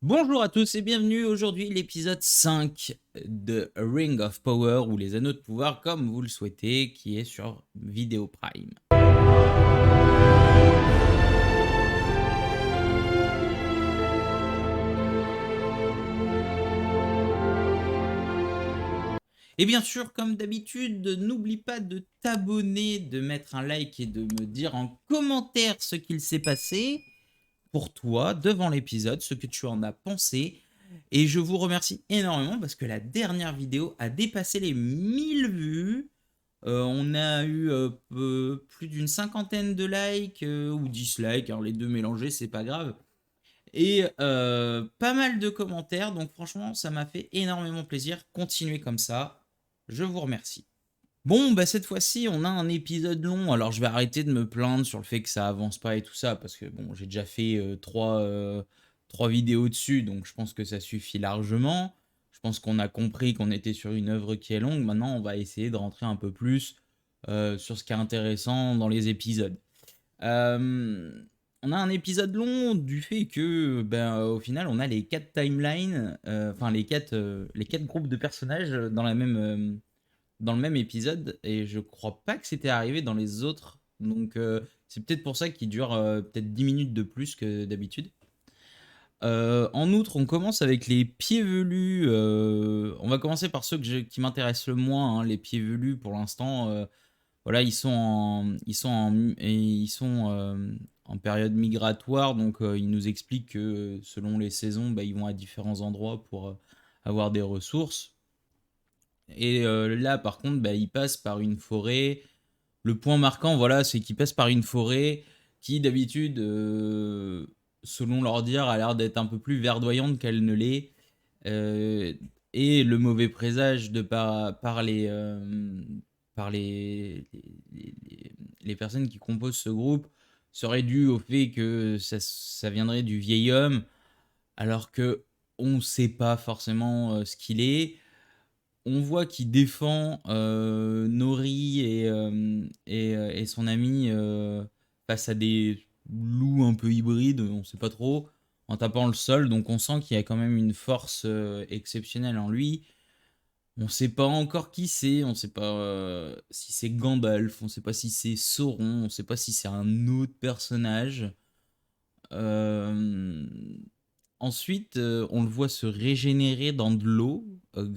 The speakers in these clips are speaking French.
Bonjour à tous et bienvenue aujourd'hui l'épisode 5 de Ring of Power ou les anneaux de pouvoir comme vous le souhaitez qui est sur Vidéo Prime. Et bien sûr comme d'habitude n'oublie pas de t'abonner, de mettre un like et de me dire en commentaire ce qu'il s'est passé pour toi devant l'épisode, ce que tu en as pensé. Et je vous remercie énormément parce que la dernière vidéo a dépassé les 1000 vues. On a eu plus d'une cinquantaine de likes ou dislikes, alors les deux mélangés, c'est pas grave. Et pas mal de commentaires, donc franchement, ça m'a fait énormément plaisir. Continuez comme ça, je vous remercie. Bon, bah cette fois-ci, on a un épisode long, alors je vais arrêter de me plaindre sur le fait que ça avance pas et tout ça, parce que bon, j'ai déjà fait trois vidéos dessus, donc je pense que ça suffit largement. Je pense qu'on a compris qu'on était sur une œuvre qui est longue. Maintenant, on va essayer de rentrer un peu plus sur ce qui est intéressant dans les épisodes. Euh, on a un épisode long du fait que, ben, au final, on a les quatre timelines, enfin les quatre groupes de personnages dans le même épisode, et je crois pas que c'était arrivé dans les autres. Donc c'est peut-être pour ça qu'il dure peut-être 10 minutes de plus que d'habitude. En outre, on commence avec les pieds velus. On va commencer par ceux qui m'intéressent le moins, hein, les pieds velus pour l'instant. Voilà, ils sont en période migratoire, donc ils nous expliquent que selon les saisons, bah, ils vont à différents endroits pour avoir des ressources. Et là, par contre, bah, ils passent par une forêt. Le point marquant, voilà, c'est qu'ils passent par une forêt qui, d'habitude, selon leur dire, a l'air d'être un peu plus verdoyante qu'elle ne l'est. Euh, et le mauvais présage par les personnes qui composent ce groupe serait dû au fait que ça viendrait du vieil homme, alors que on ne sait pas forcément ce qu'il est. On voit qu'il défend Nori et son ami face à des loups un peu hybrides, on sait pas trop, en tapant le sol. Donc on sent qu'il y a quand même une force exceptionnelle en lui. On sait pas encore qui c'est, on sait pas si c'est Gandalf, on sait pas si c'est Sauron, on sait pas si c'est un autre personnage. Euh, Ensuite, on le voit se régénérer dans de l'eau je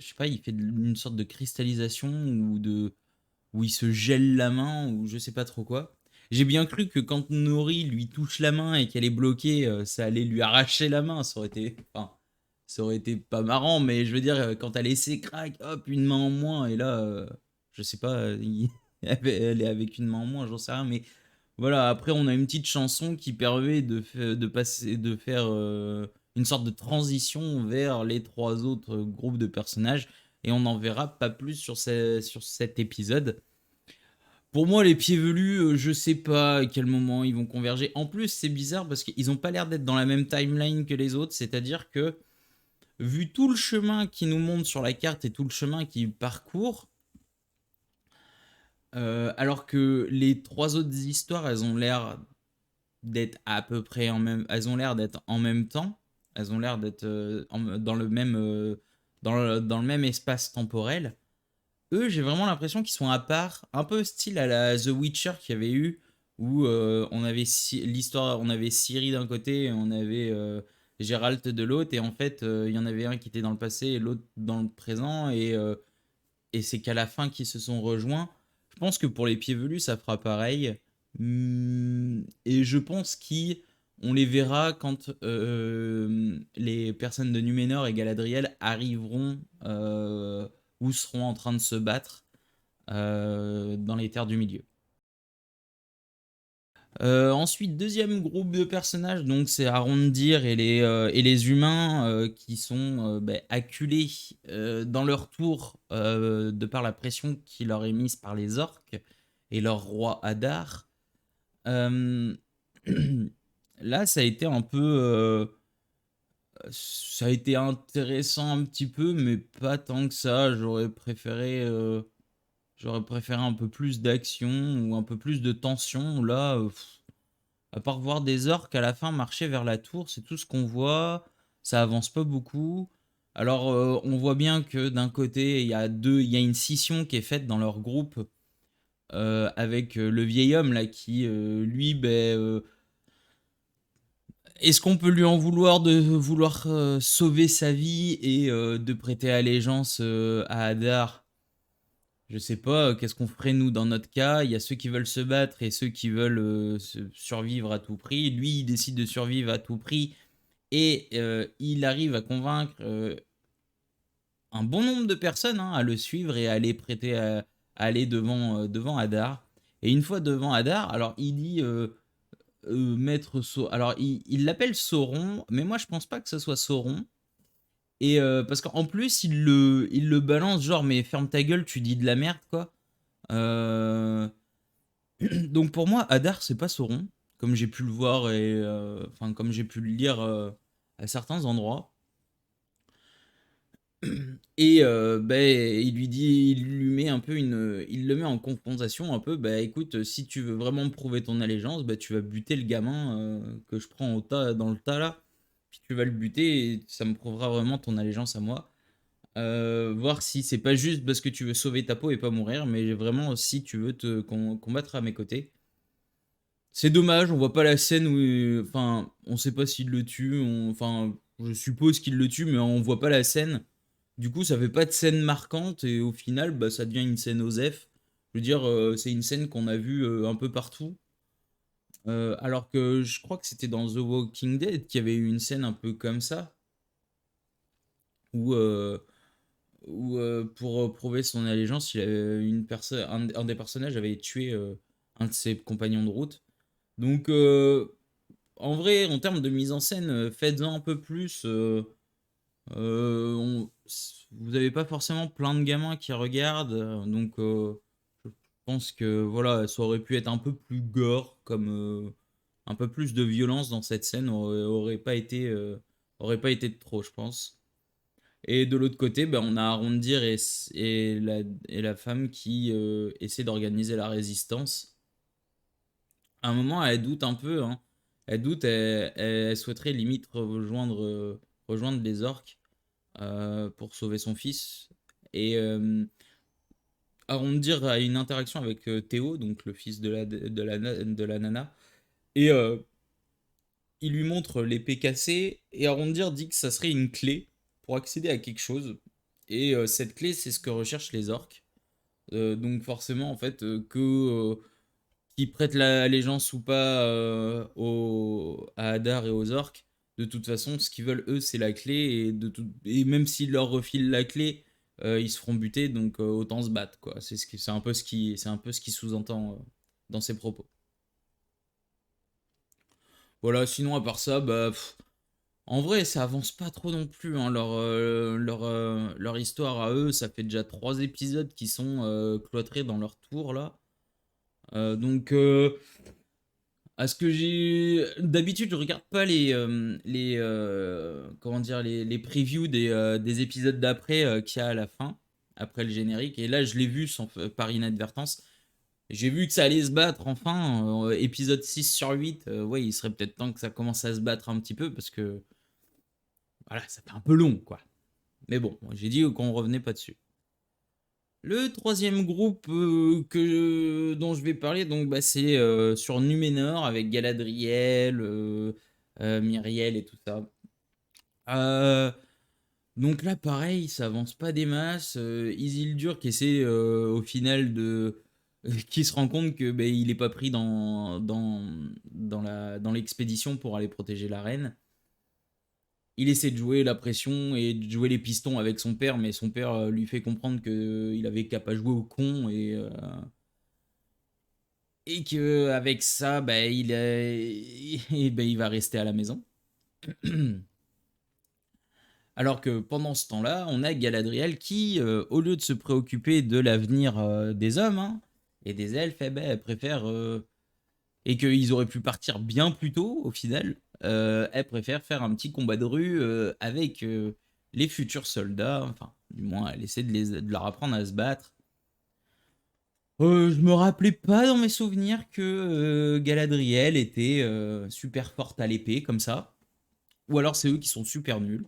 sais pas, il fait une sorte de cristallisation où il se gèle la main ou je sais pas trop quoi. J'ai bien cru que quand Nori lui touche la main et qu'elle est bloquée, ça allait lui arracher la main. Ça aurait été pas marrant, mais je veux dire, quand elle essaie crack, hop, une main en moins, et là, je sais pas, elle est avec une main en moins, j'en sais rien, mais voilà, après on a une petite chanson qui permet de faire une sorte de transition vers les trois autres groupes de personnages, et on n'en verra pas plus sur cet épisode. Pour moi, les pieds velus, je sais pas à quel moment ils vont converger. En plus, c'est bizarre parce qu'ils ont pas l'air d'être dans la même timeline que les autres, c'est-à-dire que vu tout le chemin qui nous montre sur la carte et tout le chemin qu'ils parcourent, alors que les trois autres histoires, elles ont l'air d'être à peu près elles ont l'air d'être en même temps, elles ont l'air d'être dans le même espace temporel. Eux, j'ai vraiment l'impression qu'ils sont à part, un peu style à la The Witcher qu'il y avait eu, où on avait l'histoire, on avait Ciri d'un côté et on avait Geralt de l'autre, et en fait, il y en avait un qui était dans le passé et l'autre dans le présent, et c'est qu'à la fin qu'ils se sont rejoints. Je pense que pour les pieds velus, ça fera pareil. Et je pense qu'on les verra quand les personnes de Numénor et Galadriel arriveront ou seront en train de se battre dans les terres du milieu. Ensuite, deuxième groupe de personnages, donc c'est Arondir et les humains qui sont acculés dans leur tour de par la pression qui leur est mise par les orques et leur roi Hadar. Euh, Là, ça a été intéressant un petit peu, mais pas tant que ça. J'aurais préféré un peu plus d'action ou un peu plus de tension. Là, À part voir des orques à la fin marcher vers la tour, c'est tout ce qu'on voit. Ça avance pas beaucoup. Alors, on voit bien que d'un côté, il y a une scission qui est faite dans leur groupe avec le vieil homme là qui, lui, est-ce qu'on peut lui en vouloir de vouloir sauver sa vie et de prêter allégeance à Hadar? Je sais pas, qu'est-ce qu'on ferait nous dans notre cas? Il y a ceux qui veulent se battre et ceux qui veulent survivre à tout prix. Lui, il décide de survivre à tout prix et il arrive à convaincre un bon nombre de personnes à le suivre et à aller prêter à aller devant Hadar. Et une fois devant Hadar, alors il dit Maître Sauron. Alors il l'appelle Sauron, mais moi je pense pas que ce soit Sauron. Et parce qu'en plus, il le balance genre, mais ferme ta gueule, tu dis de la merde, quoi. Euh, Donc pour moi, Hadar, c'est pas Sauron, comme j'ai pu le voir et enfin comme j'ai pu le lire à certains endroits. Et il lui dit, il lui met un peu il le met en confrontation un peu. Bah écoute, si tu veux vraiment me prouver ton allégeance, bah tu vas buter le gamin que je prends au tas dans le tas là. Puis tu vas le buter et ça me prouvera vraiment ton allégeance à moi. Voir si c'est pas juste parce que tu veux sauver ta peau et pas mourir, mais vraiment si tu veux te combattre à mes côtés. C'est dommage, on voit pas la scène où. Enfin, on sait pas s'il le tue. Enfin, je suppose qu'il le tue, mais on voit pas la scène. Du coup, ça fait pas de scène marquante et au final, bah, ça devient une scène OSEF. Je veux dire, c'est une scène qu'on a vue un peu partout. Alors que je crois que c'était dans The Walking Dead qu'il y avait eu une scène un peu comme ça, où, pour prouver son allégeance, un des personnages avait tué un de ses compagnons de route. Donc, en vrai, en termes de mise en scène, faites-en un peu plus. Vous n'avez pas forcément plein de gamins qui regardent, donc je pense que voilà, ça aurait pu être un peu plus gore, comme un peu plus de violence dans cette scène aurait pas été de trop, je pense. Et de l'autre côté, ben, on a Arondir et la femme qui essaie d'organiser la résistance. À un moment, elle doute un peu, hein. Elle doute, elle souhaiterait limite rejoindre les orques pour sauver son fils. Et Arondir a une interaction avec Théo, donc le fils de la nana. Et il lui montre l'épée cassée. Et Arondir dit que ça serait une clé pour accéder à quelque chose. Et cette clé, c'est ce que recherchent les orques. Donc forcément, en fait, qu'ils prêtent l'allégeance ou pas à Hadar et aux orques, de toute façon, ce qu'ils veulent, eux, c'est la clé. Et même s'ils leur refilent la clé, ils se feront buter, donc autant se battre, quoi. C'est un peu ce qui sous-entend dans ses propos. Voilà, sinon, à part ça, bah, en vrai, ça avance pas trop non plus, hein, leur histoire à eux. Ça fait déjà 3 épisodes qui sont cloîtrés dans leur tour, là. Donc, à ce que j'ai. D'habitude, je regarde pas comment dire, les previews des épisodes d'après qu'il y a à la fin, après le générique. Et là, je l'ai vu par inadvertance. J'ai vu que ça allait se battre enfin. Épisode 6 sur 8. Ouais, il serait peut-être temps que ça commence à se battre un petit peu parce que. Voilà, ça fait un peu long, quoi. Mais bon, j'ai dit qu'on revenait pas dessus. Le troisième groupe dont je vais parler, donc, bah, c'est sur Numénor avec Galadriel, Myriel et tout ça. Euh, donc là, pareil, ça avance pas des masses. Isildur qui essaie au final qui se rend compte que il est pas pris dans l'expédition pour aller protéger la reine. Il essaie de jouer la pression et de jouer les pistons avec son père, mais son père lui fait comprendre qu'il avait qu'à pas jouer au con et que avec ça, il va rester à la maison. Alors que pendant ce temps-là, on a Galadriel qui, au lieu de se préoccuper de l'avenir des hommes et des elfes, elle préfère et qu'ils auraient pu partir bien plus tôt au final. Elle préfère faire un petit combat de rue avec les futurs soldats. Enfin, du moins, elle essaie de leur apprendre à se battre. Je me rappelais pas dans mes souvenirs que Galadriel était super forte à l'épée, comme ça. Ou alors c'est eux qui sont super nuls.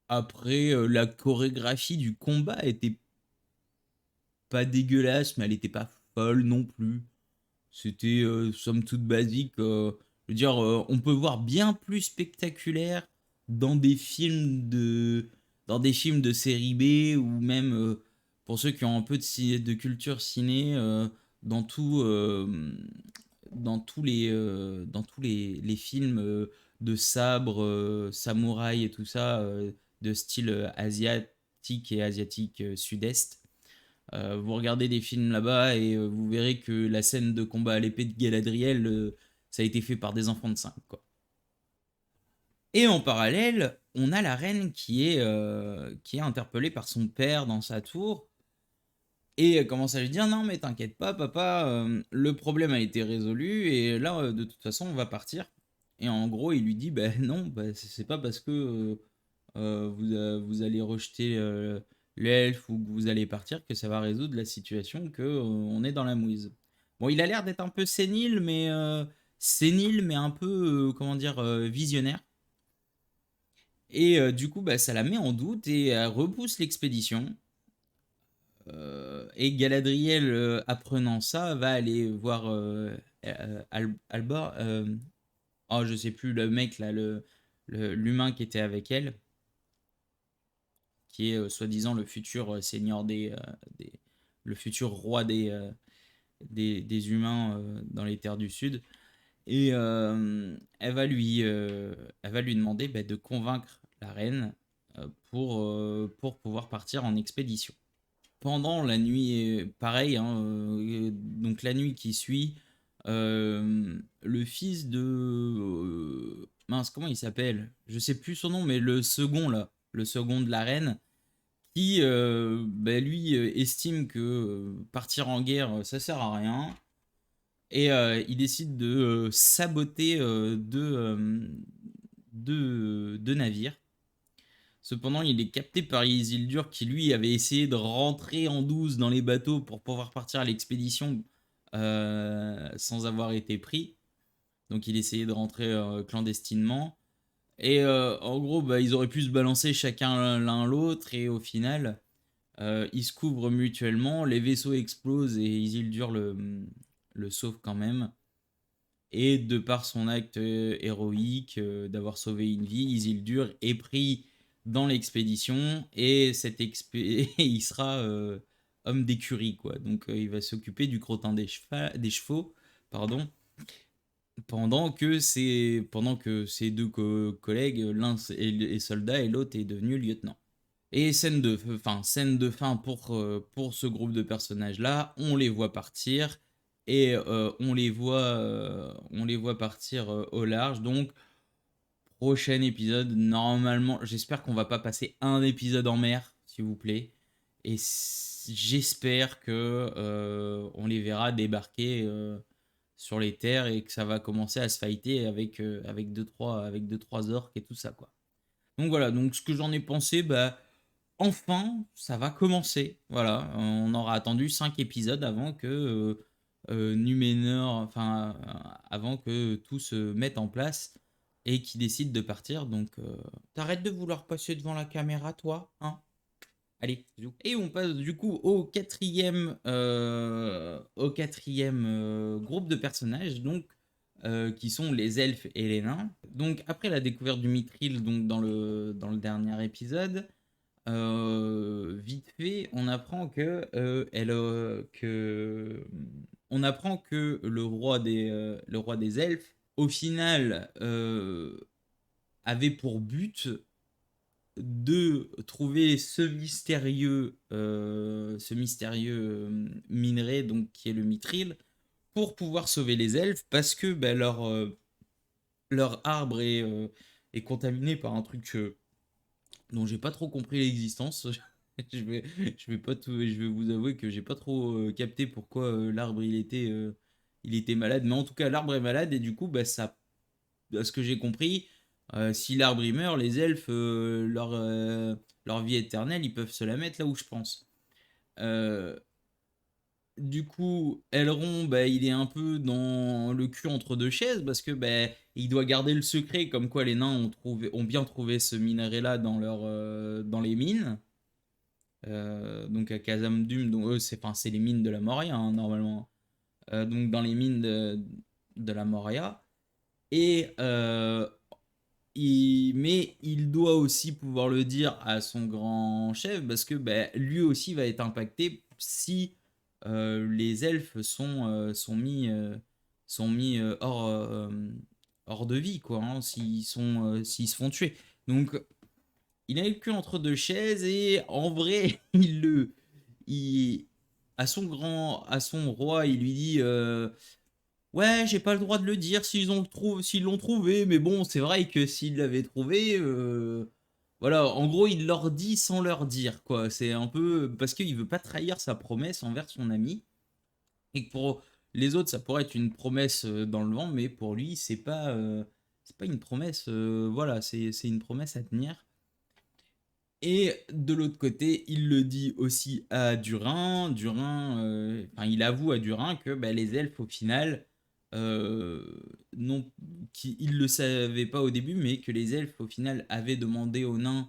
Après, la chorégraphie du combat était pas dégueulasse, mais elle était pas folle non plus. C'était somme toute basique. Je veux dire, on peut voir bien plus spectaculaire dans des films de série B ou même pour ceux qui ont un peu de culture ciné dans tout, dans tous les films de sabre, samouraï et tout ça de style asiatique et asiatique sud-est. Vous regardez des films là-bas et vous verrez que la scène de combat à l'épée de Galadriel, ça a été fait par des enfants de 5 quoi. Et en parallèle, on a la reine qui est interpellée par son père dans sa tour et elle commence à lui dire non mais t'inquiète pas papa, le problème a été résolu et là de toute façon on va partir. Et en gros il lui dit bah non, bah, c'est pas parce que vous allez rejeter l'elfe ou que vous allez partir que ça va résoudre la situation que on est dans la mouise. Bon, il a l'air d'être un peu sénile mais un peu comment dire visionnaire. Et du coup, bah, ça la met en doute et elle repousse l'expédition. Et Galadriel, apprenant ça, va aller voir Albor. Oh, je sais plus, le mec là, l'humain qui était avec elle, qui est soi-disant le futur seigneur des- le futur roi des humains dans les terres du Sud. Et elle va lui demander bah, de convaincre la reine pour pouvoir partir en expédition. Pendant la nuit, pareil, hein, donc la nuit qui suit, le fils de... mince, comment il s'appelle? Je sais plus son nom, mais le second là, le second de la reine, qui bah, lui estime que partir en guerre ça sert à rien et il décide de saboter deux navires. Cependant, il est capté par Isildur qui lui avait essayé de rentrer en douce dans les bateaux pour pouvoir partir à l'expédition sans avoir été pris. Donc il essayait de rentrer clandestinement. Et en gros, bah, ils auraient pu se balancer chacun l'un l'autre et au final, ils se couvrent mutuellement, les vaisseaux explosent et Isildur le sauve quand même. Et de par son acte héroïque d'avoir sauvé une vie, Isildur est pris dans l'expédition et il sera homme d'écurie quoi. Donc il va s'occuper du crottin des chevaux, pardon, pendant que ses deux collègues, l'un est soldat et l'autre est devenu lieutenant. Et scène de fin pour ce groupe de personnages-là, on les voit partir et on les voit partir au large. Donc, prochain épisode, normalement, j'espère qu'on va pas passer un épisode en mer, s'il vous plaît. Et j'espère que on les verra débarquer sur les terres et que ça va commencer à se fighter avec deux, trois orques et tout ça, quoi. Donc voilà, donc ce que j'en ai pensé, bah enfin, ça va commencer. Voilà, on aura attendu 5 épisodes avant que Numénor, enfin, avant que tout se mette en place et qu'ils décident de partir. Donc, t'arrêtes de vouloir passer devant la caméra, toi, hein? Allez, zou. Et on passe du coup au quatrième groupe de personnages, donc qui sont les elfes et les nains. Donc après la découverte du mithril, donc dans le dernier épisode, vite fait, on apprend que le roi des elfes, au final, avait pour but de trouver ce mystérieux minerai, donc qui est le mithril, pour pouvoir sauver les elfes, parce que ben, leur arbre est contaminé par un truc dont j'ai pas trop compris l'existence. Je vais vous avouer que j'ai pas trop capté pourquoi l'arbre il était malade. Mais en tout cas, l'arbre est malade et du coup, bah, ça, à ce que j'ai compris, si l'arbre il meurt, les elfes, leur vie éternelle, ils peuvent se la mettre là où je pense. Euh, du coup, Elrond, bah, il est un peu dans le cul entre deux chaises parce que bah, il doit garder le secret, comme quoi les nains ont bien trouvé ce minerai-là dans les mines. Donc à Khazad-dûm, donc eux, c'est les mines de la Moria, hein, normalement. Donc dans les mines de la Moria. Et mais il doit aussi pouvoir le dire à son grand chef parce que bah, lui aussi va être impacté si les elfes sont mis hors de vie, quoi, hein, s'ils se font tuer. Donc il a le cul entre deux chaises et en vrai, il, à son roi, il lui dit ouais, j'ai pas le droit de le dire s'ils l'ont trouvé, mais bon, c'est vrai que s'ils l'avaient trouvé, voilà, en gros, il leur dit sans leur dire, quoi. C'est un peu parce qu'il veut pas trahir sa promesse envers son ami, et que pour les autres, ça pourrait être une promesse dans le vent, mais pour lui, c'est pas une promesse, voilà, c'est une promesse à tenir. Et de l'autre côté, il le dit aussi à Durin. Enfin, il avoue à Durin que bah, les elfes, au final, euh, non, il le savait pas au début, mais que les elfes, au final, avaient demandé aux nains,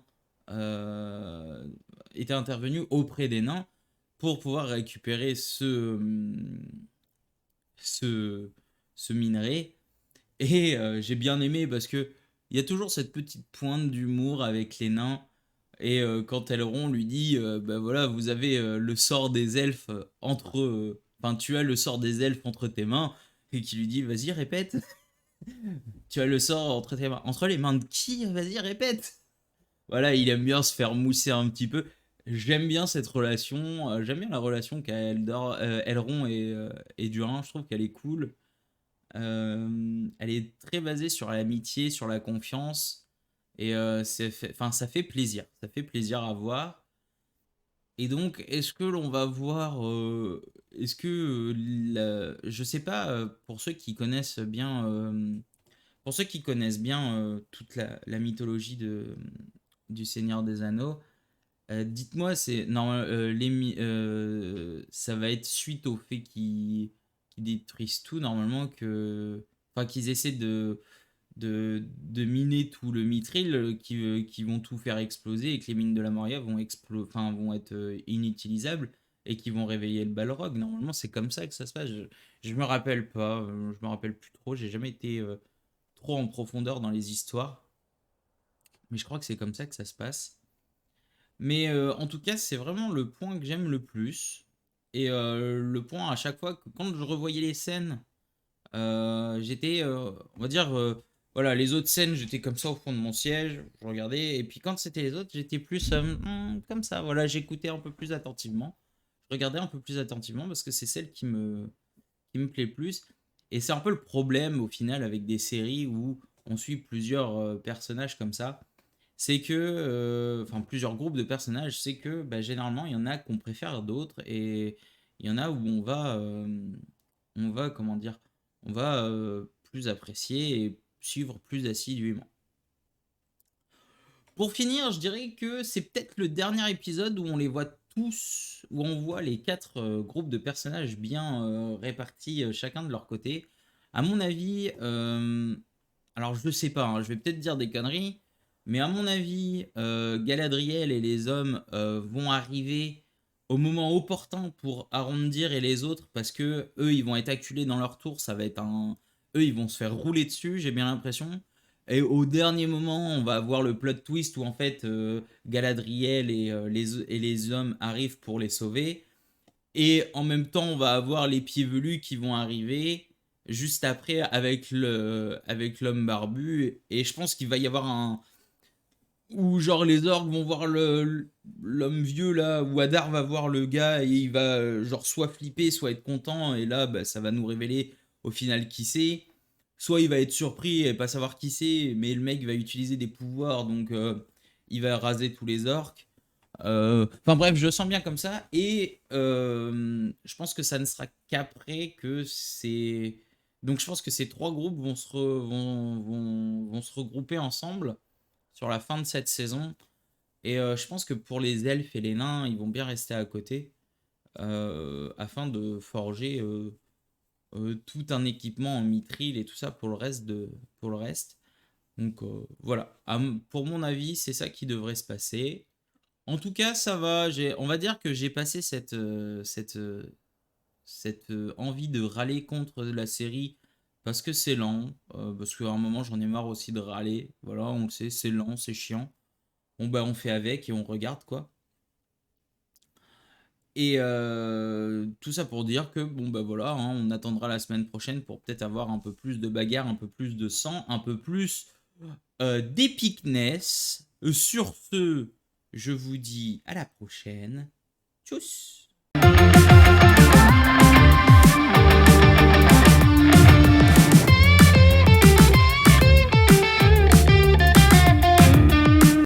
euh, étaient intervenus auprès des nains pour pouvoir récupérer ce, ce minerai. Et j'ai bien aimé parce que il y a toujours cette petite pointe d'humour avec les nains. Et quand Elrond lui dit, bah voilà, vous avez le sort des elfes enfin, tu as le sort des elfes entre tes mains, et qui lui dit, vas-y, répète. Tu as le sort entre tes mains. Entre les mains de qui? Vas-y, répète. Voilà, il aime bien se faire mousser un petit peu. J'aime bien cette relation. J'aime bien la relation qu'a Elrond et Durin. Je trouve qu'elle est cool. Elle est très basée sur l'amitié, sur la confiance. Et enfin, ça fait plaisir. Ça fait plaisir à voir. Et donc, est-ce que l'on va voir. Est-ce que. Je sais pas, pour ceux qui connaissent bien. Pour ceux qui connaissent bien toute la mythologie du Seigneur des Anneaux, dites-moi, ça va être suite au fait qu'ils détruisent tout, normalement, enfin, qu'ils essaient de miner tout le mithril, qui vont tout faire exploser et que les mines de la Moria enfin, vont être inutilisables et qui vont réveiller le Balrog. Normalement, c'est comme ça que ça se passe. Je me rappelle pas, je me rappelle plus trop, j'ai jamais été trop en profondeur dans les histoires, mais je crois que c'est comme ça que ça se passe. Mais en tout cas, c'est vraiment le point que j'aime le plus. Et le point à chaque fois que quand je revoyais les scènes, j'étais, on va dire, voilà, les autres scènes, j'étais comme ça au fond de mon siège, je regardais. Et puis quand c'était les autres, j'étais plus comme ça. Voilà, j'écoutais un peu plus attentivement. Je regardais un peu plus attentivement parce que c'est celle qui me plaît plus. Et c'est un peu le problème au final avec des séries où on suit plusieurs personnages comme ça. C'est que, enfin plusieurs groupes de personnages, c'est que bah, généralement il y en a qu'on préfère d'autres et il y en a où comment dire, on va plus apprécier et suivre plus assidûment. Pour finir, je dirais que c'est peut-être le dernier épisode où on les voit tous, où on voit les quatre groupes de personnages bien répartis, chacun de leur côté. À mon avis, alors je ne sais pas, hein, je vais peut-être dire des conneries, mais à mon avis, Galadriel et les hommes vont arriver au moment opportun pour Arondir et les autres, parce que eux, ils vont être acculés dans leur tour, eux, ils vont se faire rouler dessus, j'ai bien l'impression. Et au dernier moment, on va avoir le plot twist où en fait Galadriel et les hommes arrivent pour les sauver. Et en même temps, on va avoir les pieds velus qui vont arriver juste après avec l'homme barbu. Et je pense qu'il va y avoir un. Où genre les orques vont voir l'homme vieux là, ou Adar va voir le gars et il va genre soit flipper, soit être content. Et là, bah, ça va nous révéler au final qui c'est. Soit il va être surpris et pas savoir qui c'est, mais le mec va utiliser des pouvoirs, donc il va raser tous les orques. Enfin bref, je le sens bien comme ça. Et je pense que ça ne sera qu'après que c'est. Donc je pense que ces trois groupes vont se regrouper ensemble sur la fin de cette saison. Et je pense que pour les elfes et les nains, ils vont bien rester à côté. afin de forger tout un équipement en mithril et tout ça pour le reste. Pour le reste. Donc voilà, pour mon avis, c'est ça qui devrait se passer. En tout cas, ça va. On va dire que j'ai passé cette envie de râler contre la série parce que c'est lent, parce qu'à un moment j'en ai marre aussi de râler. Voilà, on le sait, c'est lent, c'est chiant. Bon bah on fait avec et on regarde quoi. Et tout ça pour dire que bon bah voilà, hein, on attendra la semaine prochaine pour peut-être avoir un peu plus de bagarre, un peu plus de sang, un peu plus d'épicness. Sur ce, je vous dis à la prochaine. Tchuss.